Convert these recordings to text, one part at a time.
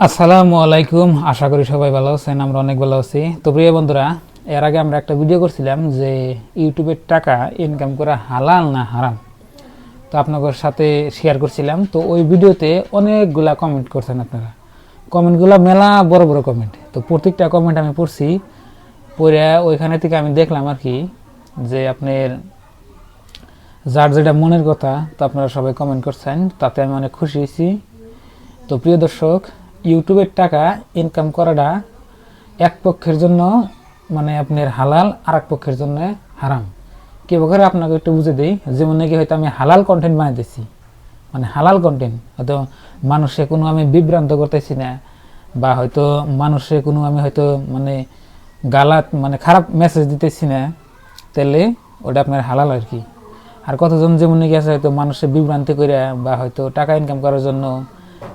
আসসালামু আলাইকুম। আশা করি সবাই ভালো আছেন, আমরা অনেক ভালো আছি। তো প্রিয় বন্ধুরা, এর আগে আমরা একটা ভিডিও করছিলাম যে ইউটিউবের টাকা ইনকাম করা হালাল না হারাম, তো আপনাদের সাথে শেয়ার করছিলাম। তো ওই ভিডিওতে অনেকগুলা কমেন্ট করছেন আপনারা, কমেন্টগুলো মেলা বড় বড় কমেন্ট। তো প্রত্যেকটা কমেন্ট আমি পড়ছি, পড়ে ওইখানে থেকে আমি দেখলাম আর কি যে আপনার যার যেটা মনের কথা, তো আপনারা সবাই কমেন্ট করছেন, তাতে আমি অনেক খুশি হয়েছি। তো প্রিয় দর্শক, ইউটিউবের টাকা ইনকাম করাটা এক পক্ষের জন্য মানে আপনার হালাল, আর এক পক্ষের জন্য হারাম। কেউ আপনাকে একটু বুঝে দিই, যেমন নাকি হয়তো আমি হালাল কন্টেন্ট বানাইতেছি, মানে হালাল কন্টেন্ট, হয়তো মানুষে কোনো আমি বিভ্রান্ত করতেছি না, বা হয়তো মানুষে কোনো আমি হয়তো মানে গালাত মানে খারাপ মেসেজ দিতেছি না, তাহলে ওটা আপনার হালাল আর কি। আর কতজন যেমন নাকি আছে হয়তো মানুষের বিভ্রান্তি করে বা হয়তো টাকা ইনকাম করার জন্য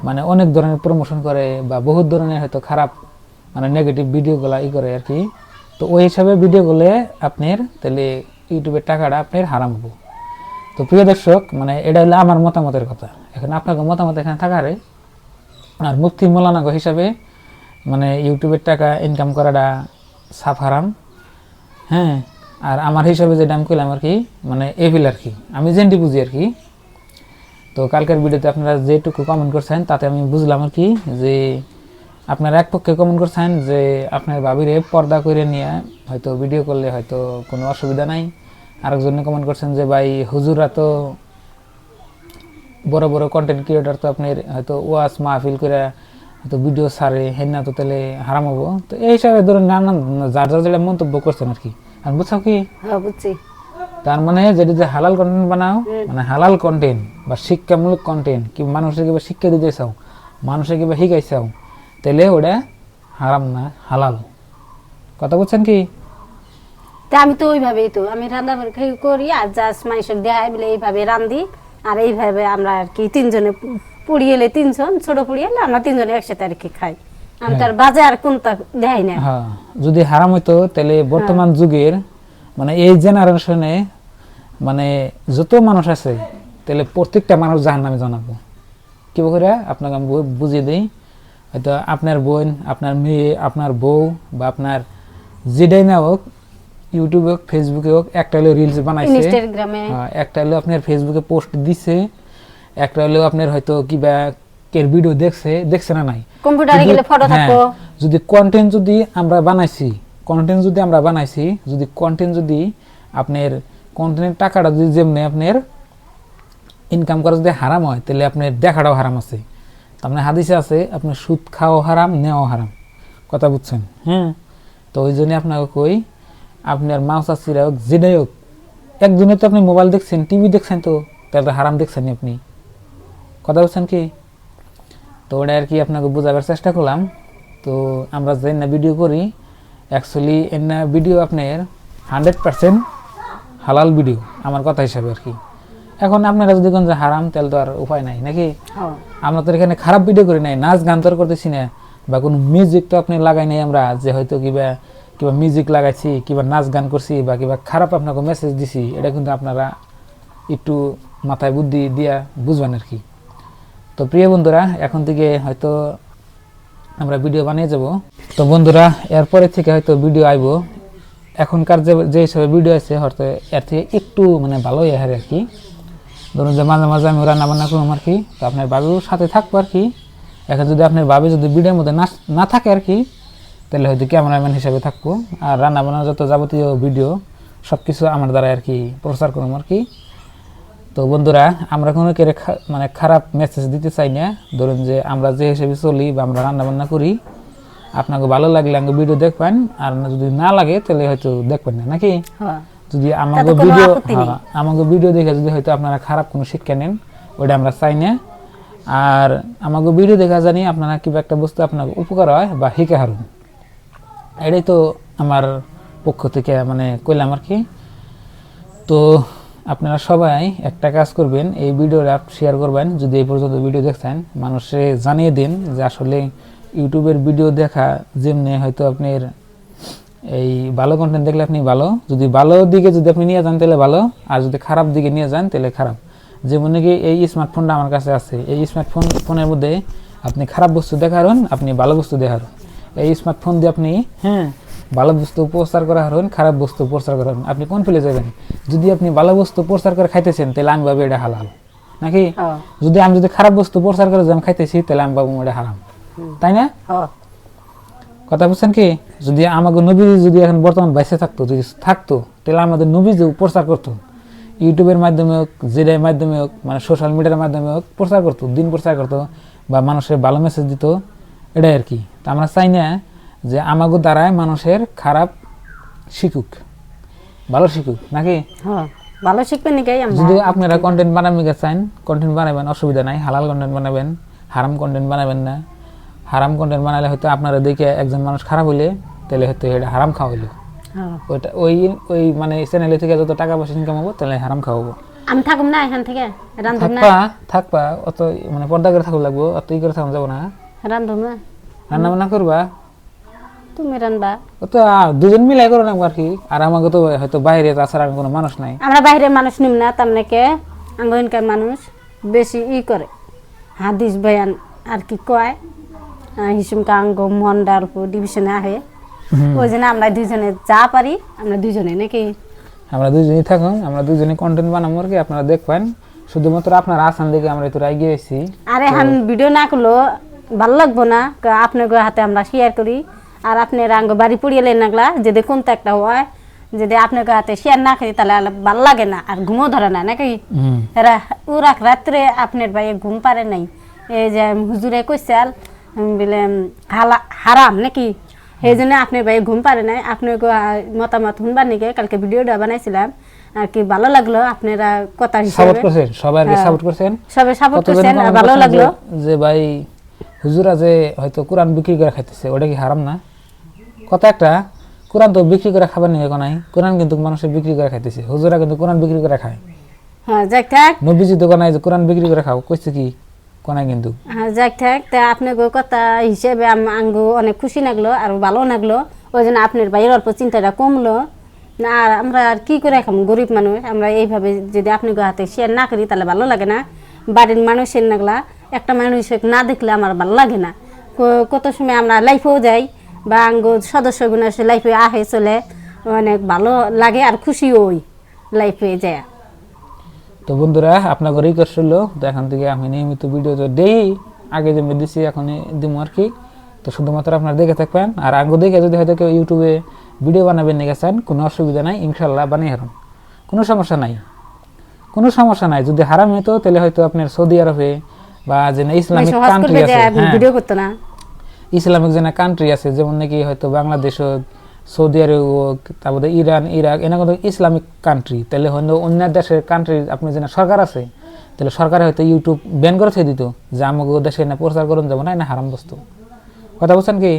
মানে অনেক ধরনের প্রমোশন করে বা বহুত ধরনের হয়তো খারাপ মানে নেগেটিভ ভিডিওগুলো করে আর কি। তো ওই হিসাবে ভিডিওগুলো আপনার তাহলে ইউটিউবের টাকাটা আপনার হারাম হবো। তো প্রিয় দর্শক, মানে এটা হলো আমার মতামতের কথা, এখন আপনাকে মতামত এখানে থাকারে। আর মুফতি মৌলানা হিসাবে মানে ইউটিউবের টাকা ইনকাম করাটা সাফ হারাম, হ্যাঁ। আর আমার হিসাবে যেটা আমি কইলাম আর কি, মানে এভিল আর কি, আমি যেটি বুঝি আর কি। তো কালকের ভিডিওতে আপনারা যেটুকু কমেন্ট করছেন তাতে আমি বুঝলাম আর কি যে আপনারা এক পক্ষে কমেন্ট করছেন যে আপনার ভাবিরে পর্দা করে নিয়ে হয়তো ভিডিও করলে হয়তো কোনো অসুবিধা নাই। আরেকজনে কমেন্ট করছেন যে ভাই হুজুরা তো বড় বড় কন্টেন্ট ক্রিয়েটর, তো আপনার হয়তো ওয়াজ মাহফিল করে হয়তো ভিডিও ছাড়ে, হেন না তো তাহলে হারাম হবো। তো এই হিসাবে ধরুন নানান যার যার যেটা মন্তব্য করছেন আর কি। আর বুঝছো কি, বুঝছি। তার মানে যেটা যে হালাল কন্টেন্ট বানাও, মানে হালাল কন্টেন্ট বা শিক্ষামূলক কন্টেন্ট, কি মানুষের কিবা শিক্ষা দিতে চাও, মানুষের কিবা শিখাই চাও, তাহলে ওটা হারাম না হালাল। কথা বলছেন কি? তা আমি তো ওইভাবেই তো আমি রান্না করি, আর জাস্ট মাইসক দেখাই বলে এইভাবে রান্ধি। আর এইভাবে আমরা আর কি তিনজনে পুড়িয়েলে, তিনজন ছোট পুড়িয়েলে আমরা তিনজনে একসাথে আর কি খাই। আমি তার বাজে আর কোনটা দেখাই না। হ্যাঁ, যদি হারাম হইতো তাহলে বর্তমান যুগের মানে এই জেনারেশনে মানে যত মানুষ আছে, তাহলে প্রত্যেকটা মানুষ জাহান্নামে জানাবো। কি করে আপনাকে আমি বুঝিয়ে দিই। হয়তো আপনার বোন, আপনার মেয়ে, আপনার বউ বা আপনার যেটাই না হোক, ইউটিউবে হোক, ফেসবুকে হোক, একটা হলো রিলস বানাইছে, ইনস্টাগ্রামে, একটা হলো আপনার ফেসবুকে পোস্ট দিছে, একটা হলো আপনার হয়তো কিবা কের ভিডিও দেখছে না নাই, কম্পিউটারে গেলে ফটো থাকো। যদি কন্টেন্ট যদি আমরা বানাইছি, যদি কন্টেন্ট যদি আপনার কন্টেন্টের টাকাটা যদি যেমনি আপনার ইনকাম করা যদি হারাম হয়, তাহলে আপনার দেখাটাও হারাম আছে। তার মানে হাদিসে আছে আপনার সুদ খাওয়া হারাম, নেওয়া হারাম। কথা বুঝছেন? হ্যাঁ। তো ওই জন্য আপনাকে কই, আপনার মাছ চাষিরা হোক, যেটাই হোক, একজনে তো আপনি মোবাইল দেখছেন, টিভি দেখছেন, তো তাহলে হারাম দেখছেন আপনি। কথা বুঝছেন কি? তো ওটা আর কি আপনাকে বোঝাবার চেষ্টা করলাম। তো আমরা যে না ভিডিও করি, অ্যাকচুয়ালি এর না ভিডিও আপনার 100% হালাল ভিডিও, আমার কথা হিসাবে আর কি। এখন আপনারা যদি কোন যে হারাম, তাহলে তো আর উপায় নাই নাকি। আমরা তো এখানে খারাপ ভিডিও করি নাই, নাচ গান তো করতেছি না, বা কোনো মিউজিক তো আপনি লাগাই নাই আমরা, যে হয়তো কিবা মিউজিক লাগাইছি, কিবা নাচ গান করছি, বা কিবা খারাপ আপনাকে মেসেজ দিছি। এটা কিন্তু আপনারা একটু মাথায় বুদ্ধি দিয়া বুঝবেন আর কি। তো প্রিয় বন্ধুরা, এখন থেকে হয়তো আমরা ভিডিও বানিয়ে যাব। তো বন্ধুরা, এরপরে থেকে হয়তো ভিডিও আইব। এখনকার যে হিসাবে ভিডিও আছে হয়তো এর থেকে একটু মানে ভালোই হয় আর কি। ধরুন যে মাঝে মাঝে আমি রান্না বান্না করবো আর কি, তো আপনার বাবির সাথে থাকবো আর কি। এখন যদি আপনার বাবি যদি ভিডিওর মধ্যে না থাকে আর কি, তাহলে হয়তো ক্যামেরাম্যান হিসাবে থাকবো, আর রান্না বান্নার যত যাবতীয় ভিডিও সব কিছু আমার দ্বারা আর কি প্রচার করবো আর কি। তো বন্ধুরা, আমরা কোনো কেড়ে মানে খারাপ মেসেজ দিতে চাই না। ধরুন যে আমরা যে হিসেবে চলি বা আমরা রান্না বান্না করি, আপনাকে ভালো লাগলে আমাকে ভিডিও দেখবেন, আর যদি না লাগে তাহলে হয়তো দেখবেন না নাকি। যদি আমাকে ভিডিও দেখে যদি হয়তো আপনারা খারাপ কোনো শিক্ষা নেন, ওটা আমরা চাই না। আর আমাকে ভিডিও দেখা জানি আপনারা কিবা একটা বস্তু আপনার উপকার হয় বা শিখে হারুন, এটাই তো আমার পক্ষ থেকে মানে কইলাম আর কি। তো আপনারা সবাই একটা কাজ করবেন, এই ভিডিওটা শেয়ার করবেন। যদি এই পর্যন্ত ভিডিও দেখছেন, মানুষে জানিয়ে দিন যে আসলে ইউটিউবের ভিডিও দেখা যেমনি হয়তো আপনার এই ভালো কন্টেন্ট দেখলে আপনি ভালো, যদি ভালো দিকে যদি আপনি নিয়ে যান তাহলে ভালো, আর যদি খারাপ দিকে নিয়ে যান তাহলে খারাপ। যেমন নাকি এই স্মার্টফোনটা আমার কাছে আছে, এই স্মার্টফোনের মধ্যে আপনি খারাপ বস্তু দেখারুন, আপনি ভালো বস্তু দেখারুন। এই স্মার্টফোন দিয়ে আপনি ভালো বস্তু প্রচার করা হারুন, খারাপ বস্তু প্রচার করা হারুন, আপনি কোন ফেলে যাবেন? যদি আপনি ভালো বস্তু প্রচার করে খাইতেছেন তাহলে আমি ভাবি এটা হালাল নাকি, যদি আমি খারাপ বস্তু প্রচার করে আমি খাইতেছি তাহলে আমি ভাবো এটা হারাম, তাই না? কথা বুঝছেন কি? যদি আমাকে নবী যদি এখন বর্তমান বাইসে থাকতো, যদি থাকতো, তাহলে আমাদের নবী যে প্রচার করতো, ইউটিউবের মাধ্যমে হোক, যেটার মাধ্যমে হোক, মানে সোশ্যাল মিডিয়ার মাধ্যমে হোক প্রচার করতো, দিন প্রচার করতো বা মানুষের ভালো মেসেজ দিত, এটাই আর কি। তা আমরা চাই না যে আমাকে দ্বারায় মানুষের খারাপ শিখুক, ভালো শিখুক নাকি? ভালো শিখবেন নাকি? যদি আপনারা কন্টেন্ট বানাবেন চান, কন্টেন্ট বানাবেন, অসুবিধা নাই, হালাল কন্টেন্ট বানাবেন, হারাম কন্টেন্ট বানাবেন না। হারাম কন্টেন্ট বানালে হয়তো আপনারা দেখে একজন মানুষ খারাপ হইলে তাহলে হয়তো এটা হারাম খাওয়া হইলো, ওইটা ওই ওই মানে চ্যানেলে থেকে যত টাকা পয়সা ইনকাম হবো তাহলে হারাম খাওয়াবো। আমি থাকুম না এখান থেকে, থাকবা অত মানে পর্দা করে থাকুন লাগবো, অত ই করে থাকুন যাবো না। রান্ধব না, রান্না বান্না করবা তুমি রান্না, ও তো দুজন মিলাই করো না আর কি। আর আমাকে তো হয়তো বাইরে, তাছাড়া কোনো মানুষ নাই, আমরা বাইরের মানুষ নিম না, তার নাকি আঙ্গনকার মানুষ বেশি ই করে হাদিস বয়ান আর কি কয়, হিসুমকা আঙ্গ মন্ডার ডিভিশনে আহে, ওই জন্য আমরা দুজনে যা পারি আমরা দুজনে নাকি, আমরা দুজনেই থাকুন, আমরা দুজনে কন্টেন্ট বানাবো আর কি, আপনারা দেখবেন। শুধুমাত্র আপনার আসান দেখে আমরা একটু এগিয়ে এসেছি। আর এখন ভিডিও না করলো ভালো লাগবো না, আপনার হাতে আমরা শেয়ার করি, আর আপনার আঙ্গ বাড়ি পড়িয়ে নাগলা যদি কোনটা একটা হয়, যদি আপনার হাতে শেয়ার না করি তাহলে ভালো লাগে না, আর ঘুমও ধরে না নাকি। ওরা রাত্রে আপনার ভাই ঘুম পারে নাই, এই যে হুজুরে কইসাল বলে হারাম নাকি, সেই জন্য আপনার ভাই ঘুম পারে নাই। আপনার মতামত শুনবার নাকি কালকে ভিডিওটা বানাইছিলাম আর কি, ভালো লাগলো আপনারা কথা হিসেবে সবাই সাপোর্ট করছেন, সবাই সাপোর্ট করছেন, ভালো লাগলো যে ভাই হুজুরা যে হয়তো কোরআন বিক্রি করে খাইতেছে ওটা কি হারাম না? কথা একটা, কোরআন তো বিক্রি করে খাবার নিয়ে নাই, কোরআন কিন্তু মানুষের বিক্রি করে খাইতেছে, হুজুরা কিন্তু কোরআন বিক্রি করে খায়। হ্যাঁ যাক থাক, নবীজি তো কোনায় যে কোরআন বিক্রি করে খাও কইছে কি কোনায় কিন্তু। হ্যাঁ যাক থাক, তা আপনার কথা হিসেবে আঙ্গু অনেক খুশি লাগলো আর ভালো লাগলো, ওই জন্য আপনার ভাইয়ের অল্প চিন্তাটা কমলো না। আর আমরা আর কি করে খাম, গরিব মানুষ, আমরা এইভাবে যদি আপনার হাতে শেয়ার না করি তাহলে ভালো লাগে না। বাড়ির মানুষের নাগলা একটা মানুষ না দেখলে আমার ভালো লাগে না। কত সময় আমরা লাইফেও যাই বা আঙ্গ সদস্যগুলো লাইফে আহে চলে, অনেক ভালো লাগে আর খুশিও ওই লাইফে যায়। তো বন্ধুরা আপনার ঘরেই করছিল, তো এখান থেকে আমি নিয়মিত ভিডিও তো দেই, আগে যেমনি দিছি এখন দিব আর কি। তো শুধুমাত্র আপনারা দেখে থাকবেন, আর আগে দেখে যদি হয়তো কেউ ইউটিউবে ভিডিও বানাবেন নিয়ে গেছেন, কোনো অসুবিধা নাই, ইনশাল্লাহ বানিয়ে হারুন, কোনো সমস্যা নাই, কোনো সমস্যা নাই। যদি হারাম হইতো তাহলে হয়তো আপনার সৌদি আরবে বা যে ইসলামিক কান্ট্রি আছে, ভিডিও করতে না, ইসলামিক যে কান্ট্রি আছে যেমন নাকি হয়তো বাংলাদেশ হোক, সৌদি আরব হোক, তারপরে ইরান, ইরাক, এনে কিন্তু ইসলামিক কান্ট্রি, তাহলে হয়তো অন্য দেশের কান্ট্রি আপনার যে সরকার আছে, তাহলে সরকার হয়তো ইউটিউব ব্যান করে থয়ে দিত যে আমাকে দেশে না প্রচার করুন যাবো না, হারাম বস্তু। কথা বলছেন কি?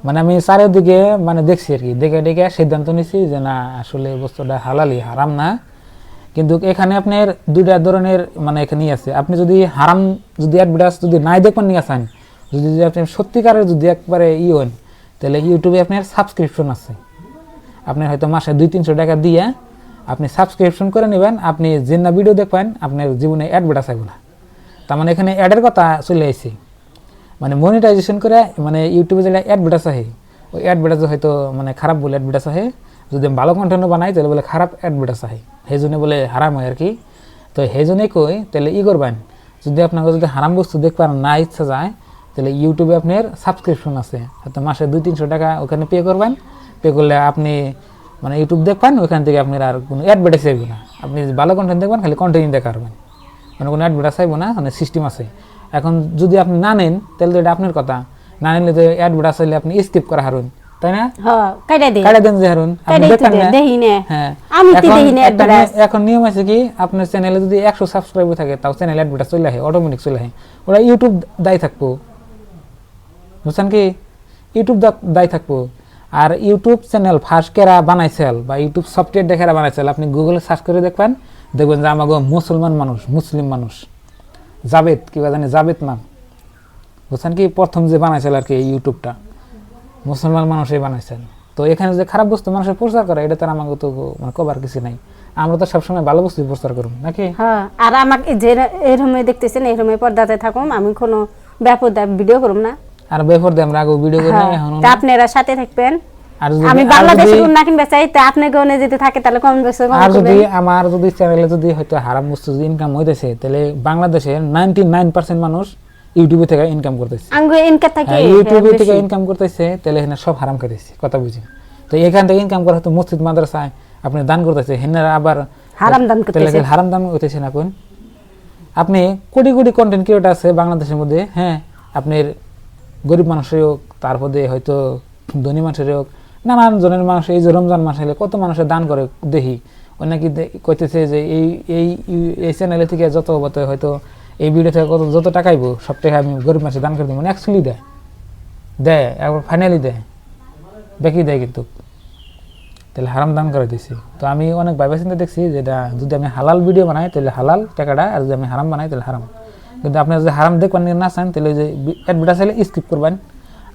মানে আমি চারিদিকে মানে দেখছি আর কি, দেখে দেখে সিদ্ধান্ত নিছি যে না আসলে বস্তুটা হালালি, হারাম না। কিন্তু এখানে আপনার দুইটা ধরনের মানে এখানে আছে, আপনি যদি হারাম যদি অ্যাডভার্টাইজ যদি নাই দেখবেন নিয়ে আসেন, যদি আপনি সত্যিকারের যদি একবারে হন, তাহলে ইউটিউবে আপনার সাবস্ক্রিপশন আছে, আপনার হয়তো মাসে 200-300 টাকা দিয়ে আপনি সাবস্ক্রিপশন করে নেবেন, আপনি যে না ভিডিও দেখবেন আপনার জীবনে অ্যাডভার্টাইজ আসবে না। তার মানে এখানে অ্যাডের কথা চলে আসছে, মানে মনিটাইজেশন করে, মানে ইউটিউবে যেটা অ্যাডভার্টাইজ আহে ওই অ্যাডভার্টাইজ হয়তো মানে খারাপ বলে অ্যাডভার্টাইজ আহে, যদি ভালো কন্টেন্ট বানাই তাহলে বলে খারাপ অ্যাডভার্টাইজ আহে, সেই জন্য বলে হারাম হয় আর কি। তো সেই জন্যই কই তাহলে ই করবেন, যদি আপনাকে যদি হারাম বস্তু দেখবেন না ইচ্ছা যায়, তাহলে ইউটিউবে আপনার সাবস্ক্রিপশন আছে, হয়তো মাসে 200-300 টাকা ওখানে পে করবেন, পে করলে আপনি মানে ইউটিউব দেখবেন, ওইখান থেকে আপনার আর কোনো অ্যাডভার্টাইজ আসবে না, আপনি ভালো কন্টেন্ট দেখবেন, খালি কন্টেন্ট দেখা পারবেন, মানে কোনো অ্যাডভার্টাইজ আসবে না, মানে সিস্টেম আছে। এখন যদি আপনি না নেন তাহলে তো এটা আপনার কথা, না নিলে তো অ্যাডভার্টাইজ হলে আপনি স্কিপ করা হারুন, তাই না? কাটা দেন যে হারুন, আপনি দেখেন না। হ্যাঁ, এখন নিয়ম আছে কি, আপনার চ্যানেলে যদি 100 সাবস্ক্রাইবার থাকে তাও চ্যানেল অ্যাডভার্টাইজ চলে আসে, অটোমেটিক চলে আসে, ওরা ইউটিউব দায়ী থাকবো, বুঝছেন কি? ইউটিউব দায়ী থাকবো। আর ইউটিউব চ্যানেল ফার্স্ট কেরা বানাইছেল বা ইউটিউব সফটওয়্যার দেখে বানাইছেল, আপনি গুগলে সার্চ করে দেখবেন, দেখবেন যে আমাকে মুসলমান মানুষ, মুসলিম মানুষ, জাবেদ কিবা জানি জাবেদ নাম, বুঝছেন কি? প্রথম যে বানাইছিল আর কি এই ইউটিউবটা মুসলমান মানুষই বানাইছেন। তো এখানে যে খারাপ বস্তু মানুষের প্রচার করে, এটা তো আমাকে তো মানে কবার কিছু নাই, আমরা তো সবসময় ভালো বস্তু প্রচার করব নাকি। হ্যাঁ, আর আমাকে যে এরকম দেখতেছেন এরকম পর্দাতে থাকুন, আমি কোনো ব্যাপদা ভিডিও করব না আর বেফর দিয়ে আমরা আগে ভিডিও করি না এখন তা আপনারা সাথে থাকবেন আর যদি আমি বাংলাদেশে কোন না কিনবে চাই তা আপনি গনে যদি থাকে তাহলে কম বেশি কম আর যদি আমার যদি চ্যানেলে যদি হয়তো হারাম বস্তু ইনকাম হইতেছে তাহলে বাংলাদেশের 99% মানুষ ইউটিউবে থেকে ইনকাম করতেছে আঙ্গো ইনকাম থাকে ইউটিউবে থেকে ইনকাম করতেছে তাহলে এখানে সব হারাম খাইতেছে কথা বুঝি তো এখান থেকে ইনকাম করা হয়তো মসজিদ মাদ্রাসায় আপনি দান করতেছে হেনারা আবার হারাম দান করতেছে হারাম দান করতেছে না কোন আপনি কোটি কোটি কন্টেন্ট ক্রিয়েটর আছে বাংলাদেশের মধ্যে হ্যাঁ আপনার গরিব মানুষের হোক তারপরে হয়তো ধনী মানুষের হোক নানান জনের মানুষ এই যে রমজান মাস হলে কত মানুষের দান করে দেখি ওই নাকি কইতেছে যে এই চ্যানেলে থেকে যত হয়তো এই ভিডিও থেকে যত টাকাইব সব টাকা আমি গরিব মানুষের দান করে দিই মানে অ্যাকচুয়ালি দেয় একবার ফাইনালি দেয় বাকি দেয় কিন্তু তাহলে হারাম দান করে দিছি তো আমি অনেক ভাইবা চিন্তা দেখছি যেটা যদি আমি হালাল ভিডিও বানাই তাহলে হালাল টাকাটা আর যদি আমি হারাম বানাই তাহলে হারাম কিন্তু আপনি যদি হারাম দেখবেন না চান তাহলে যে অ্যাডভার্টাইজ হলে স্কিপ করবেন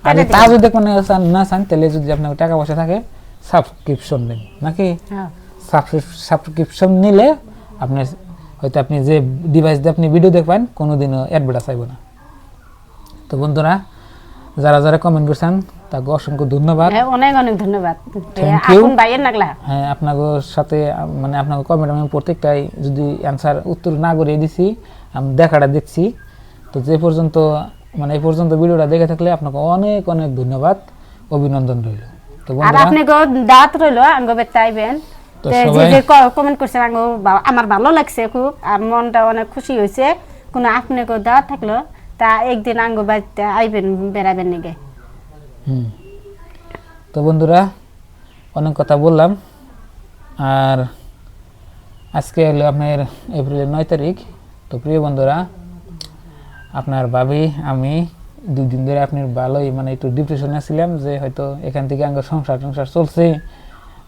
আর তা যদি দেখবেন না চান তাহলে যদি আপনার টাকা পয়সা থাকে সাবস্ক্রিপশন দেন নাকি সাবস্ক্রিপশন নিলে আপনার হয়তো আপনি যে ডিভাইস দিয়ে আপনি ভিডিও দেখবেন কোনোদিনও অ্যাডভার্টাইজ আইব না তো বন্ধুরা যারা যারা কমেন্ট করছেন তাকে অসংখ্য ধন্যবাদ অনেক অনেক ধন্যবাদ আপন ভাইয়ের নাগলা হ্যাঁ আপনাদের সাথে মানে আপনাদের কমেন্ট আমি প্রত্যেকটাই যদি অ্যানসার উত্তর না করে দিছি আমি দেখাটা দেখছি তো যে পর্যন্ত মানে এই পর্যন্ত ভিডিওটা দেখে থাকলে আপনাকে অনেক অনেক ধন্যবাদ অভিনন্দন রইল তো আর আপনাকে দাওয়াত রইল আঙ্গো বেটাইবেন যে যে কমেন্ট করছেন আঙ্গো আমার ভালো লাগছে খুব আর মনটা অনেক খুশি হয়েছে কোনো আপনাকে দাওয়াত থাকলো তা একদিন আঙ্গো বাড়িতে আইবেন বেড়াবেন নাকি তো বন্ধুরা অনেক কথা বললাম আর আজকে হলো আপনার এপ্রিলের 9 তারিখ তো প্রিয় বন্ধুরা আপনার ভাবি আমি 2 দিন ধরে আপনার ভালোই মানে একটু ডিপ্রেশনে ছিলাম যে হয়তো এখান থেকে আঙ্গ সংসার চলছে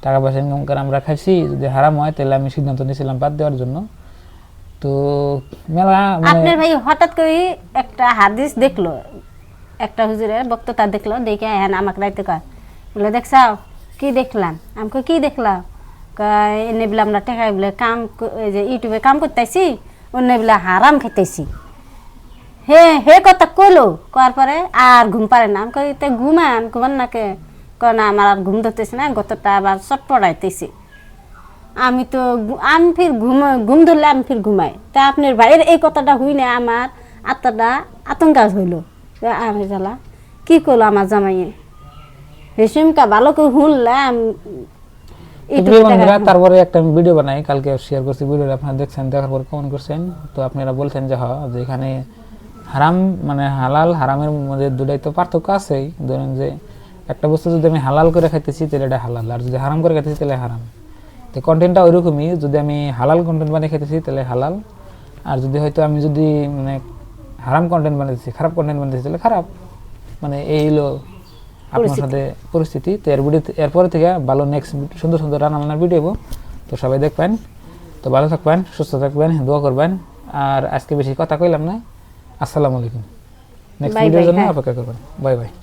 টাকা পয়সা ইনকাম করে আমরা খাইছি যদি হারাম হয় তাহলে আমি সিদ্ধান্ত নিয়েছিলাম বাদ দেওয়ার জন্য তো মেলা আপনার ভাই হঠাৎ করে একটা হাদিস দেখলো একটা হুজুরের বক্তৃতা দেখলো দেখে হ্যাঁ আমাকে রাইতে কয় বলে দেখছাও কি দেখলাম আমাকে কি দেখলাম এনে বলে আমরা টাকা বলে কাম যে ইউটিউবে কাম করতেছি অন্য বলে হারাম খেতেছি হে কথা কইলো করার পরে আর ঘুম পারে না আমি কইতে ঘুমান নাকে কয় না আমার আর ঘুম ধরতেছে না গতটা আবার চটপড়াইতেছি আমি তো আমি ফির ঘুম ধরলে আমি ফির ঘুমাই তা আপনার ভাইয়ের এই কথাটা হই না আমার আত্মাটা আতঙ্কাজ হইলো আমি জ্বালা কি করলো আমার জামাইয়ে হেসিমকা ভালো করে শুনলাম তারপরে একটা ভিডিও বানাই কালকে শেয়ার করছি ভিডিওটা আপনারা দেখছেন দেখার পর কমেন্ট করছেন তো আপনারা বলছেন যে হ্যাঁ যে এখানে হারাম মানে হালাল হারামের মধ্যে দুটাই তো পার্থক্য আছেই ধরেন যে একটা বস্তু যদি আমি হালাল করে খাইতেছি তাহলে এটা হালাল আর যদি হারাম করে খাইতেছি তাহলে হারাম তো কন্টেন্টটা ওইরকমই যদি আমি হালাল কন্টেন্ট বানিয়ে খাইতেছি তাহলে হালাল আর যদি হয়তো আমি যদি মানে হারাম কন্টেন্ট বানাইতেছি খারাপ কন্টেন্ট বানাইতেছি তাহলে খারাপ মানে এই হলো আপনার সাথে পরিস্থিতি তো এরপরে থেকে ভালো নেক্সট সুন্দর সুন্দর রান্নার ভিডিও তো সবাই দেখবেন তো ভালো থাকবেন সুস্থ থাকবেন দোয়া করবেন আর আজকে বেশি কথা কইলাম না আসসালামু আলাইকুম নেক্সট ভিডিওর জন্য অপেক্ষা করবেন বাই বাই